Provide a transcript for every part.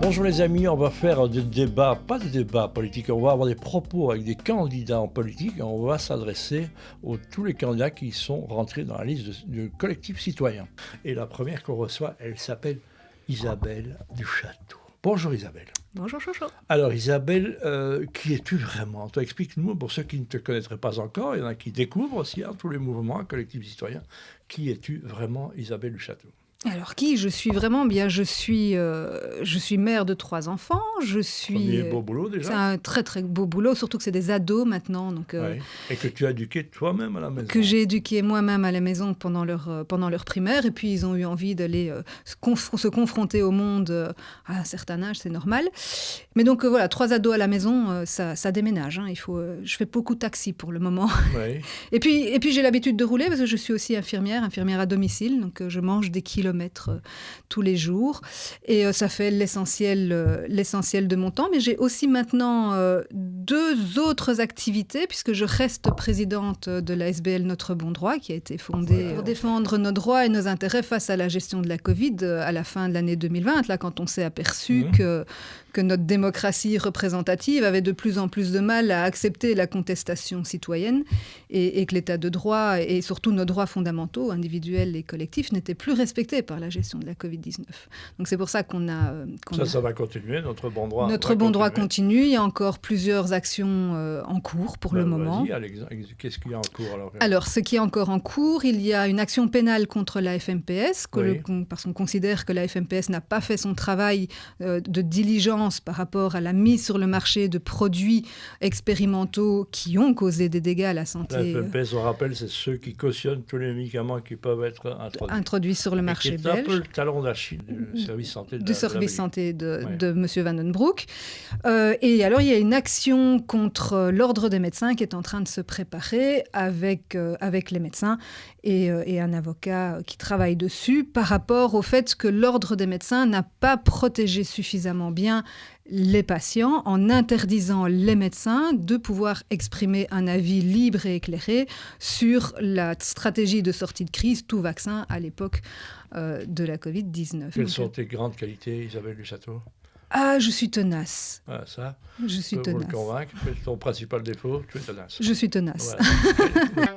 Bonjour les amis, on va faire des débats, pas des débats politiques, on va avoir des propos avec des candidats en politique et on va s'adresser à tous les candidats qui sont rentrés dans la liste du collectif citoyen. Et la première qu'on reçoit, elle s'appelle Isabelle Duchâteau. Bonjour Isabelle. Bonjour Chocho. Alors Isabelle, qui es-tu vraiment? Toi, explique-nous, pour ceux qui ne te connaîtraient pas encore, il y en a qui découvrent aussi tous les mouvements collectifs citoyens. Qui es-tu vraiment, Isabelle Duchâteau? Alors qui je suis vraiment? Bien, je suis mère de 3 enfants. Premier beau boulot déjà. C'est un très très beau boulot, surtout que c'est des ados maintenant. Donc, ouais. Et que tu as éduqué toi-même à la maison. Que j'ai éduqué moi-même à la maison pendant leur primaire. Et puis ils ont eu envie d'aller se confronter au monde à un certain âge, c'est normal. Mais donc voilà, 3 ados à la maison, ça déménage. Hein. Je fais beaucoup de taxi pour le moment. Ouais. Et puis j'ai l'habitude de rouler parce que je suis aussi infirmière à domicile. Donc je mange des kilomètres tous les jours et ça fait l'essentiel de mon temps, mais j'ai aussi maintenant 2 autres activités puisque je reste présidente de la SBL Notre Bon Droit qui a été fondée pour défendre nos droits et nos intérêts face à la gestion de la Covid à la fin de l'année 2020, là quand on s'est aperçu que notre démocratie représentative avait de plus en plus de mal à accepter la contestation citoyenne et que l'état de droit et surtout nos droits fondamentaux, individuels et collectifs, n'étaient plus respectés par la gestion de la Covid-19. Donc c'est pour ça qu'on a... Ça va continuer, notre bon droit. Notre bon droit continue, il y a encore plusieurs actions en cours pour le moment. Vas-y, qu'est-ce qu'il y a en cours alors, ce qui est encore en cours, il y a une action pénale contre la FMPS, parce qu'on considère que la FMPS n'a pas fait son travail de diligence par rapport à la mise sur le marché de produits expérimentaux qui ont causé des dégâts à la santé. La FMPS, on rappelle, c'est ceux qui cautionnent tous les médicaments qui peuvent être introduits sur le marché belge. C'est un peu le talon d'Achille du service santé de M. Van den Broek. Et alors, il y a une action contre l'Ordre des médecins qui est en train de se préparer avec les médecins et un avocat qui travaille dessus par rapport au fait que l'Ordre des médecins n'a pas protégé suffisamment bien les patients en interdisant les médecins de pouvoir exprimer un avis libre et éclairé sur la stratégie de sortie de crise, tout vaccin à l'époque de la Covid-19. Quelles sont tes grandes qualités, Isabelle Duchâteau? Ah, je suis tenace. Voilà, ça. Je suis tenace. Pour le convaincre, ton principal défaut, tu es tenace. Je suis tenace. Voilà.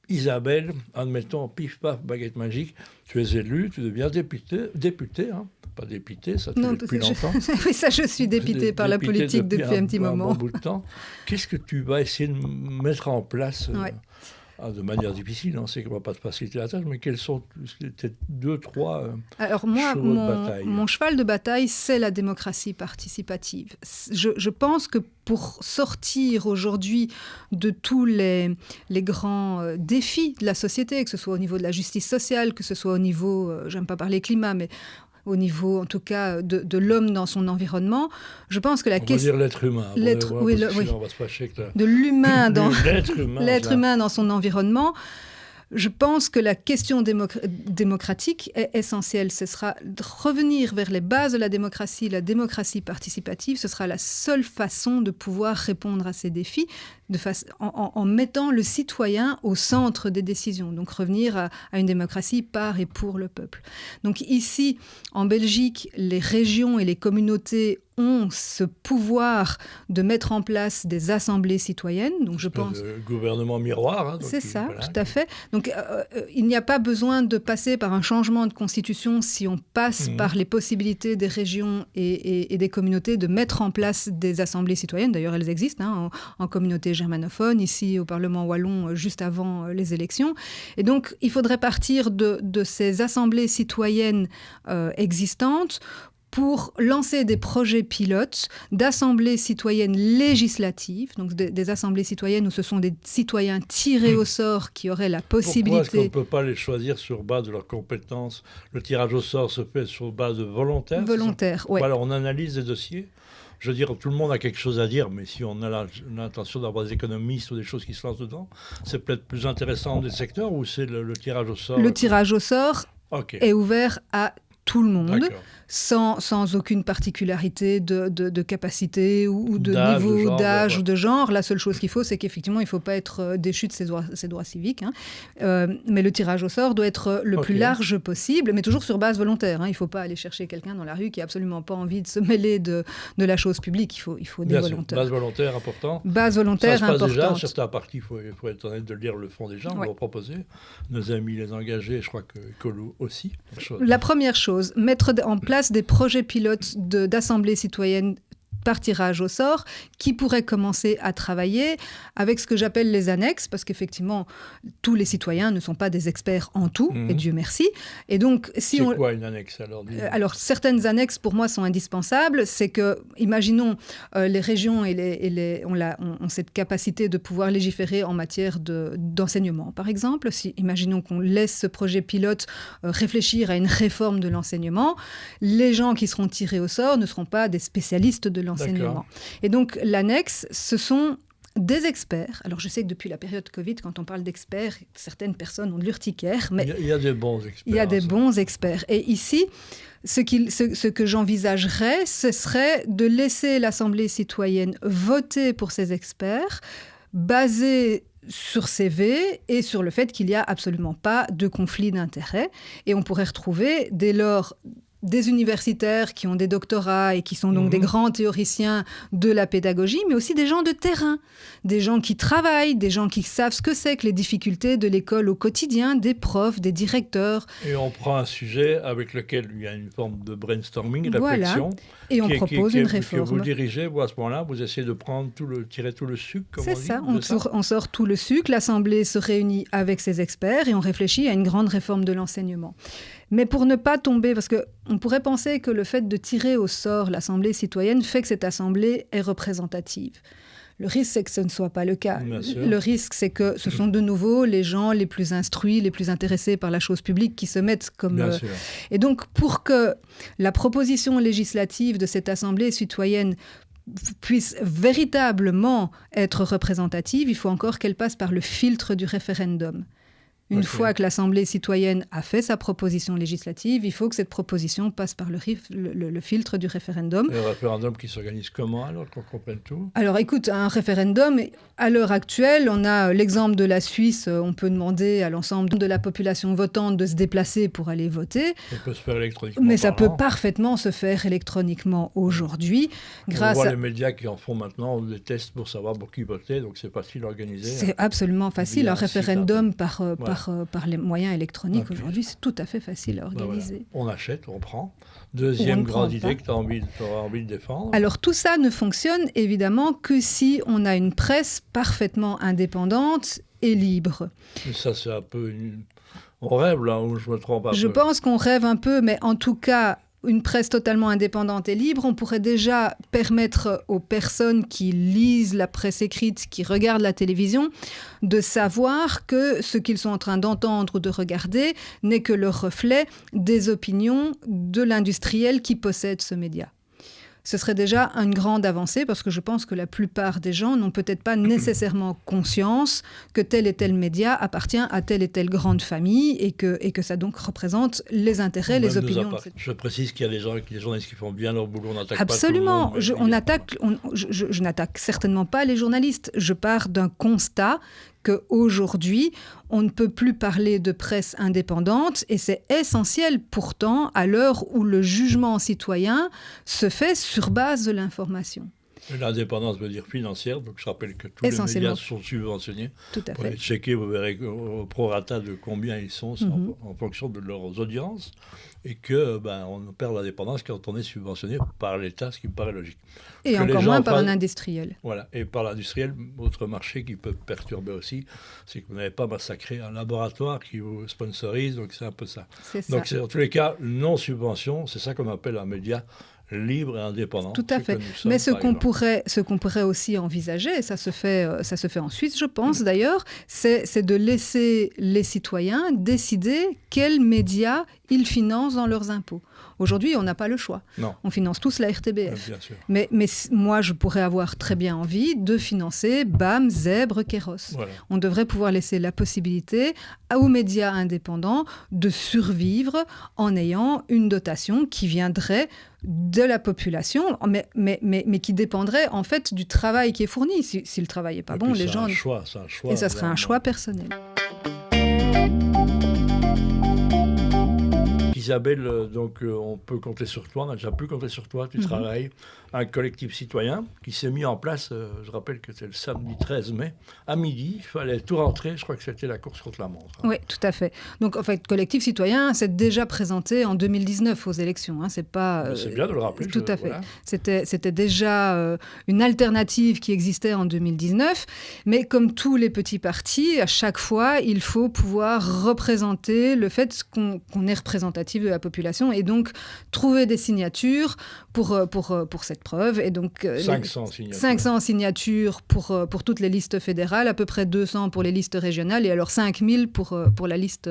Isabelle, admettons, pif, paf, baguette magique, tu es élue, tu deviens députée, hein. Pas députée, ça tu l'es depuis longtemps. Oui, ça je suis députée par la politique depuis un petit moment. Un bon bout de temps. Qu'est-ce que tu vas essayer de mettre en place de manière difficile, on sait qu'on ne va pas te faciliter la tâche, mais quels sont tes 2-3 Alors moi, chevaux de bataille? Mon cheval de bataille, c'est la démocratie participative. Je pense que pour sortir aujourd'hui de tous les grands défis de la société, que ce soit au niveau de la justice sociale, que ce soit au niveau, j'aime pas parler climat, mais au niveau, en tout cas, de l'homme dans son environnement, je pense que la question... On va dire l'être humain. On va se fâcher que de l'humain dans... l'être humain dans son environnement. Je pense que la question démocratique est essentielle. Ce sera de revenir vers les bases de la démocratie participative. Ce sera la seule façon de pouvoir répondre à ces défis en mettant le citoyen au centre des décisions. Donc revenir à une démocratie par et pour le peuple. Donc ici, en Belgique, les régions et les communautés ont ce pouvoir de mettre en place des assemblées citoyennes. Donc je pense gouvernement miroir. Hein, c'est ça, voilà. Tout à fait. Donc il n'y a pas besoin de passer par un changement de constitution si on passe par les possibilités des régions et des communautés de mettre en place des assemblées citoyennes. D'ailleurs, elles existent en communauté germanophone, ici au Parlement wallon, juste avant les élections. Et donc, il faudrait partir de ces assemblées citoyennes existantes pour lancer des projets pilotes d'assemblées citoyennes législatives, donc des assemblées citoyennes où ce sont des citoyens tirés au sort qui auraient la possibilité... Pourquoi est-ce qu'on ne peut pas les choisir sur base de leurs compétences? Le tirage au sort se fait sur base de volontaires? Volontaires, oui. Alors on analyse des dossiers. Je veux dire, tout le monde a quelque chose à dire, mais si on a l'intention d'avoir des économistes ou des choses qui se lancent dedans, c'est peut-être plus intéressant des secteurs ou c'est le tirage au sort? Le tirage au sort est ouvert à tout le monde, D'accord. sans aucune particularité de capacité ou de D'âge, niveau de genre, d'âge ouais. ou de genre. La seule chose qu'il faut, c'est qu'effectivement, il ne faut pas être déchu de ses droits civiques. Hein. Mais le tirage au sort doit être le plus large possible, mais toujours sur base volontaire. Hein. Il ne faut pas aller chercher quelqu'un dans la rue qui n'a absolument pas envie de se mêler de la chose publique. Il faut des Bien sûr, volontaires. base volontaire, important. Base volontaire Ça se passe importante. déjà, certains partis, il faut être honnête de lire le fond des gens, Ouais. on va proposer. Nos amis les engagés, je crois que Colo aussi. La première chose, mettre en place des projets pilotes d'assemblées citoyennes par tirage au sort, qui pourraient commencer à travailler avec ce que j'appelle les annexes, parce qu'effectivement, tous les citoyens ne sont pas des experts en tout, et Dieu merci. Et donc, si c'est quoi une annexe alors? Alors, certaines annexes, pour moi, sont indispensables. C'est que, imaginons, les régions ont cette capacité de pouvoir légiférer en matière d'enseignement, par exemple. Imaginons qu'on laisse ce projet pilote réfléchir à une réforme de l'enseignement. Les gens qui seront tirés au sort ne seront pas des spécialistes de l'enseignement. D'accord. Et donc, l'annexe, ce sont des experts. Alors, je sais que depuis la période Covid, quand on parle d'experts, certaines personnes ont de l'urticaire, mais il y a des bons experts. il y a des bons experts. Et ici, ce que j'envisagerais, ce serait de laisser l'Assemblée citoyenne voter pour ces experts, basés sur CV et sur le fait qu'il n'y a absolument pas de conflit d'intérêts. Et on pourrait retrouver, dès lors, des universitaires qui ont des doctorats et qui sont donc des grands théoriciens de la pédagogie, mais aussi des gens de terrain, des gens qui travaillent, des gens qui savent ce que c'est que les difficultés de l'école au quotidien, des profs, des directeurs. Et on prend un sujet avec lequel il y a une forme de brainstorming, réflexion. Voilà. Et on propose une réforme. Que vous dirigez, vous, à ce moment-là, vous essayez de tirer tout le sucre, comme on dit. C'est ça, on sort tout le sucre, l'Assemblée se réunit avec ses experts et on réfléchit à une grande réforme de l'enseignement. Mais pour ne pas tomber, parce qu'on pourrait penser que le fait de tirer au sort l'Assemblée citoyenne fait que cette Assemblée est représentative. Le risque, c'est que ce ne soit pas le cas. Le risque, c'est que ce sont de nouveau les gens les plus instruits, les plus intéressés par la chose publique qui se mettent comme... Bien sûr. Et donc, pour que la proposition législative de cette Assemblée citoyenne puisse véritablement être représentative, il faut encore qu'elle passe par le filtre du référendum. Une fois que l'Assemblée citoyenne a fait sa proposition législative, il faut que cette proposition passe par le filtre du référendum. Et le référendum qui s'organise comment, alors, qu'on comprenne tout? Alors, écoute, un référendum, à l'heure actuelle, on a l'exemple de la Suisse, on peut demander à l'ensemble de la population votante de se déplacer pour aller voter. Ça peut se faire électroniquement. Mais ça peut parfaitement se faire électroniquement aujourd'hui. On voit les médias qui en font maintenant des tests pour savoir pour qui voter, donc c'est facile à organiser. C'est absolument facile. Un référendum par les moyens électroniques aujourd'hui, c'est tout à fait facile à organiser. Voilà. On achète, on prend. Deuxième grande idée que tu auras envie de défendre. Alors tout ça ne fonctionne évidemment que si on a une presse parfaitement indépendante et libre. Mais ça, c'est un peu... On rêve là, ou je me trompe un peu? Je pense qu'on rêve un peu, mais en tout cas... Une presse totalement indépendante et libre, on pourrait déjà permettre aux personnes qui lisent la presse écrite, qui regardent la télévision, de savoir que ce qu'ils sont en train d'entendre ou de regarder n'est que le reflet des opinions de l'industriel qui possède ce média. Ce serait déjà une grande avancée parce que je pense que la plupart des gens n'ont peut-être pas nécessairement conscience que tel et tel média appartient à telle et telle grande famille et que ça donc représente les intérêts, les opinions. Je précise qu'il y a des journalistes qui font bien leur boulot, on n'attaque absolument. pas tout le monde. Je n'attaque certainement pas les journalistes. Je pars d'un constat qu'aujourd'hui, on ne peut plus parler de presse indépendante et c'est essentiel pourtant à l'heure où le jugement citoyen se fait sur base de l'information. L'indépendance veut dire financière, donc je rappelle que tous les médias sont subventionnés. Tout à fait. Vous pouvez checker, vous verrez au prorata de combien ils sont en fonction de leurs audiences et que on perd l'indépendance quand on est subventionné par l'État, ce qui me paraît logique. Et que encore moins par un industriel. Voilà, et par l'industriel, autre marché qui peut perturber aussi, c'est que vous n'avez pas massacré un laboratoire qui vous sponsorise, donc c'est un peu ça. Donc en tous les cas, non-subvention, c'est ça qu'on appelle un média libre et indépendant. Tout à fait. Mais ce qu'on pourrait aussi envisager, ça se fait en Suisse, je pense d'ailleurs, c'est de laisser les citoyens décider quels médias ils financent dans leurs impôts. Aujourd'hui, on n'a pas le choix. Non. On finance tous la RTBF. Bien sûr. Mais moi, je pourrais avoir très bien envie de financer BAM, Zèbre, Kéros. Voilà. On devrait pouvoir laisser la possibilité aux médias indépendants de survivre en ayant une dotation qui viendrait de la population, mais qui dépendrait en fait du travail qui est fourni. Si le travail n'est pas bon, les gens... C'est un choix. Et ça serait un choix personnel. Isabelle, donc on peut compter sur toi, on a déjà pu compter sur toi, tu travailles un collectif citoyen qui s'est mis en place, je rappelle que c'était le samedi 13 mai, à midi, il fallait tout rentrer, je crois que c'était la course contre la montre. Oui, tout à fait. Donc en fait, collectif citoyen s'est déjà présenté en 2019 aux élections, c'est pas... c'est bien de le rappeler. Tout à fait. Voilà. C'était déjà une alternative qui existait en 2019, mais comme tous les petits partis, à chaque fois, il faut pouvoir représenter le fait qu'on est représentatif de la population et donc trouver des signatures pour cette preuve. Et donc, 500 signatures. 500 signatures pour toutes les listes fédérales, à peu près 200 pour les listes régionales et alors 5000 pour la liste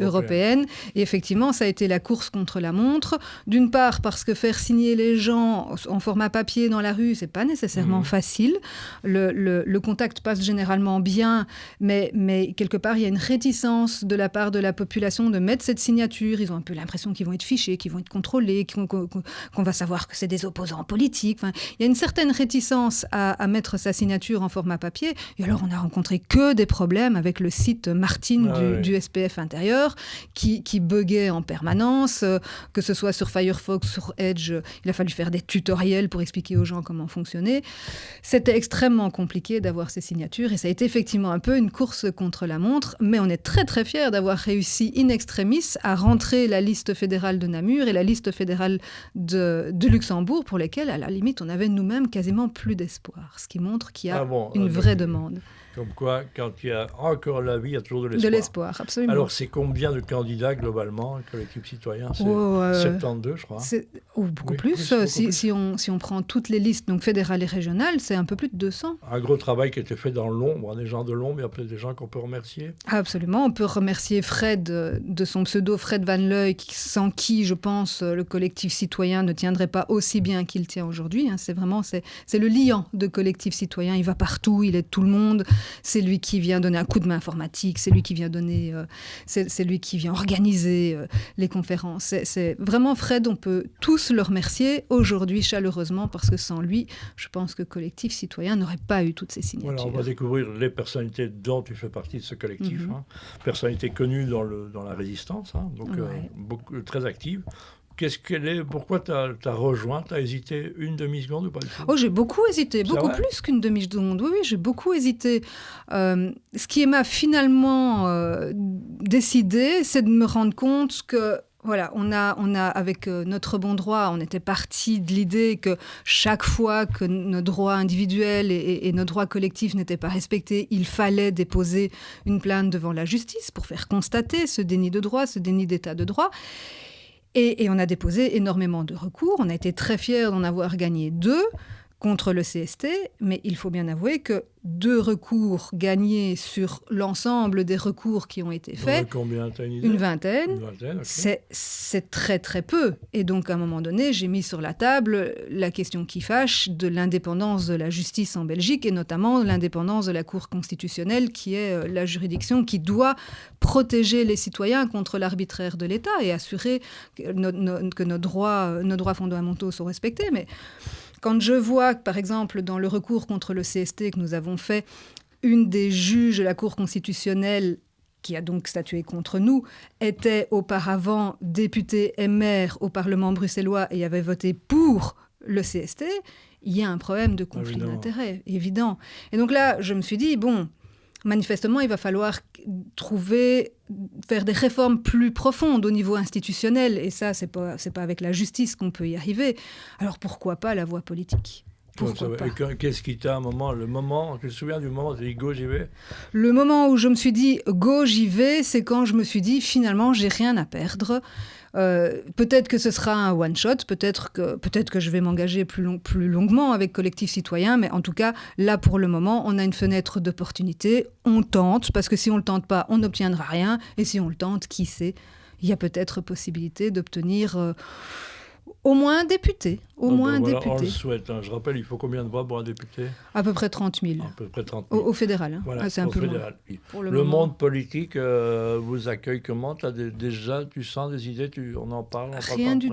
européenne. Et effectivement, ça a été la course contre la montre. D'une part, parce que faire signer les gens en format papier dans la rue, c'est pas nécessairement facile. Le contact passe généralement bien, mais quelque part, il y a une réticence de la part de la population de mettre cette signature. Ils ont un peu l'impression qu'ils vont être fichés, qu'ils vont être contrôlés, qu'on va savoir que c'est des opposants politiques. Enfin, il y a une certaine réticence à mettre sa signature en format papier. Et alors, on n'a rencontré que des problèmes avec le site Martine du SPF intérieur qui buguait en permanence, que ce soit sur Firefox, sur Edge. Il a fallu faire des tutoriels pour expliquer aux gens comment fonctionner. C'était extrêmement compliqué d'avoir ces signatures et ça a été effectivement un peu une course contre la montre, mais on est très très fiers d'avoir réussi in extremis à rentrer la liste fédérale de Namur et la liste fédérale de Luxembourg pour lesquelles, à la limite, on avait nous-mêmes quasiment plus d'espoir, ce qui montre qu'il y a une vraie demande. Comme quoi, quand il y a encore la vie, il y a toujours de l'espoir. De l'espoir, absolument. Alors, c'est combien de candidats globalement, le collectif citoyen? C'est 72, je crois. Beaucoup plus. Si on prend toutes les listes, donc fédérales et régionales, c'est un peu plus de 200. Un gros travail qui a été fait dans l'ombre, des gens de l'ombre, il y a peut-être des gens qu'on peut remercier. Absolument, on peut remercier Fred de son pseudo Fred Van Leuil, sans qui, je pense, le collectif citoyen ne tiendrait pas aussi bien qu'il tient aujourd'hui. C'est le liant de collectif citoyen, il va partout, il aide tout le monde. C'est lui qui vient donner un coup de main informatique, c'est lui qui vient c'est lui qui vient organiser les conférences. C'est vraiment Fred, on peut tous le remercier aujourd'hui chaleureusement parce que sans lui, je pense que Collectif Citoyen n'aurait pas eu toutes ces signatures. Voilà, on va découvrir les personnalités dont tu fais partie de ce collectif. Personnalités connues dans la résistance, donc beaucoup, très actives. Pourquoi tu as rejoint? Tu as hésité une demi-seconde ou pas du tout? Oh, j'ai beaucoup hésité, beaucoup plus qu'une demi-seconde. Oui, j'ai beaucoup hésité. Ce qui m'a finalement décidé, c'est de me rendre compte que voilà, on a avec notre bon droit, on était parti de l'idée que chaque fois que nos droits individuels et nos droits collectifs n'étaient pas respectés, il fallait déposer une plainte devant la justice pour faire constater ce déni de droit, ce déni d'état de droit. Et on a déposé énormément de recours. On a été très fiers d'en avoir gagné 2 contre le CST, mais il faut bien avouer que 2 recours gagnés sur l'ensemble des recours qui ont été faits, combien, t'as une idée? Une vingtaine, okay. C'est très très peu. Et donc à un moment donné, j'ai mis sur la table la question qui fâche de l'indépendance de la justice en Belgique et notamment l'indépendance de la Cour constitutionnelle qui est la juridiction qui doit protéger les citoyens contre l'arbitraire de l'État et assurer que nos droits fondamentaux sont respectés. Mais quand je vois, par exemple, dans le recours contre le CST que nous avons fait, une des juges de la Cour constitutionnelle, qui a donc statué contre nous, était auparavant députée et maire au Parlement bruxellois et avait voté pour le CST, il y a un problème de conflit d'intérêts, évident. Et donc là, je me suis dit, manifestement, il va falloir faire des réformes plus profondes au niveau institutionnel. Et ça, c'est pas avec la justice qu'on peut y arriver. Alors pourquoi pas la voie politique? Pourquoi pas? Et qu'est-ce qui t'a le moment, tu te souviens du moment où tu as dit go, j'y vais? Le moment où je me suis dit go, j'y vais, c'est quand je me suis dit finalement, j'ai rien à perdre. Peut-être que ce sera un one-shot, peut-être que je vais m'engager plus longuement avec Collectif Citoyen, mais en tout cas, là, pour le moment, on a une fenêtre d'opportunité. On tente, parce que si on ne le tente pas, on n'obtiendra rien. Et si on le tente, qui sait? il y a peut-être possibilité d'obtenir au moins un député. Au moins un député. On le souhaite. Hein. Je rappelle, il faut combien de voix pour un député ? À peu près 30 000. À peu près 30 000. Au fédéral. Hein. Voilà, c'est un peu fédéral. loin. Pour le monde politique vous accueille comment ? Déjà, tu sens des idées, on en parle Rien du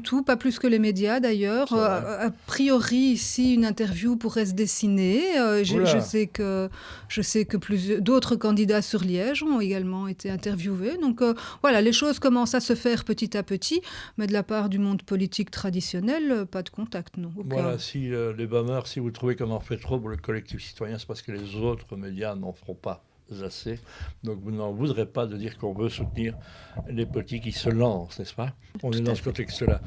tout. Pas plus que les médias d'ailleurs. A priori, ici, une interview pourrait se dessiner. Je sais que d'autres candidats sur Liège ont également été interviewés. Donc voilà, les choses commencent à se faire petit à petit, mais de la part du monde politique traditionnel, pas de contact, non. Voilà, si les bombers, si vous trouvez qu'on en fait trop pour le collectif citoyen, c'est parce que les autres médias n'en feront pas assez. Donc vous n'en voudrez pas de dire qu'on veut soutenir les politiques qui se lancent, n'est-ce pas ? On est dans ce contexte-là.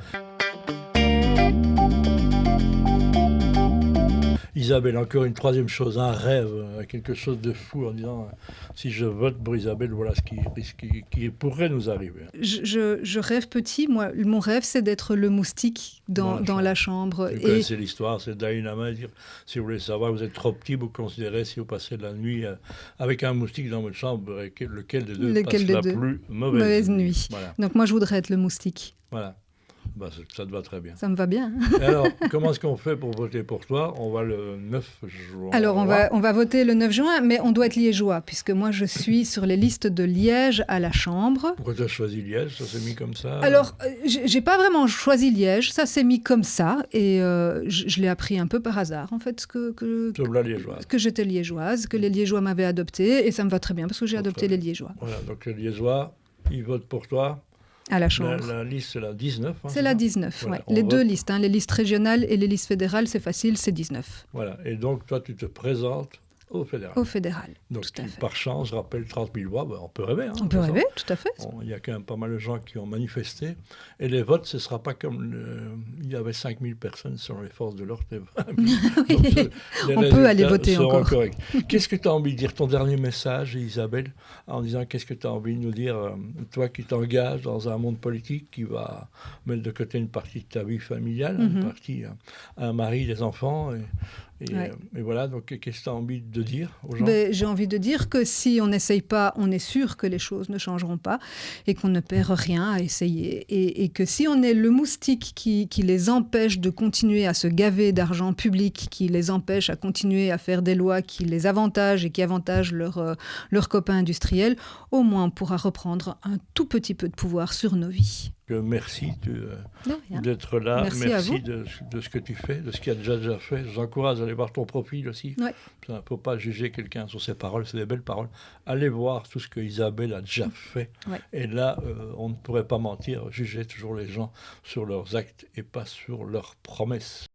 Isabelle, encore une troisième chose, un rêve, quelque chose de fou en disant si je vote pour Isabelle, voilà ce qui pourrait nous arriver. Je rêve petit, moi, mon rêve c'est d'être le moustique dans la chambre. Vous connaissez l'histoire, c'est Dynamite dire si vous voulez savoir, vous êtes trop petit, vous considérez si vous passez la nuit avec un moustique dans votre chambre, lequel des deux passe la plus mauvaise nuit. Voilà. Donc moi je voudrais être le moustique. Voilà. Bah, ça te va très bien. Ça me va bien. Alors, comment est-ce qu'on fait pour voter pour toi ? On va le 9 juin. Alors, on va voter le 9 juin, mais on doit être liégeois, puisque moi, je suis sur les listes de Liège à la Chambre. Pourquoi tu as choisi Liège ? Ça s'est mis comme ça ? Alors, j'ai pas vraiment choisi Liège, ça s'est mis comme ça, et je l'ai appris un peu par hasard, en fait, que j'étais liégeoise, que les Liégeois m'avaient adoptée, et ça me va très bien, parce que j'ai adopté les Liégeois. Voilà, donc les Liégeois, ils votent pour toi. À la Chambre. La liste, c'est la 19. C'est la 19, voilà, oui. Les deux listes, les listes régionales et les listes fédérales, c'est facile, c'est 19. Voilà, et donc toi, tu te présentes au fédéral. Au fédéral, donc, tout à fait. Par chance, je rappelle 30 000 voix, on peut rêver. Hein, on peut rêver, tout à fait. Il y a quand même pas mal de gens qui ont manifesté. Et les votes, ce ne sera pas comme... Il y avait 5 000 personnes selon les forces de l'ordre. On peut aller voter encore. Corrects. Qu'est-ce que tu as envie de dire ? Ton dernier message, Isabelle, en disant qu'est-ce que tu as envie de nous dire, toi qui t'engages dans un monde politique, qui va mettre de côté une partie de ta vie familiale, une partie, un mari, des enfants... Et voilà, donc qu'est-ce que tu as envie de dire aux gens ? J'ai envie de dire que si on n'essaye pas, on est sûr que les choses ne changeront pas et qu'on ne perd rien à essayer. Et que si on est le moustique qui les empêche de continuer à se gaver d'argent public, qui les empêche à continuer à faire des lois qui les avantagent et qui avantagent leurs copains industriels, au moins on pourra reprendre un tout petit peu de pouvoir sur nos vies. Merci d'être là. Merci de ce que tu fais, de ce qu'il y a déjà fait. Je vous encourage à aller voir ton profil aussi. Il ne faut pas juger quelqu'un sur ses paroles, c'est des belles paroles. Allez voir tout ce que Isabelle a déjà fait. Et là, on ne pourrait pas mentir, juger toujours les gens sur leurs actes et pas sur leurs promesses.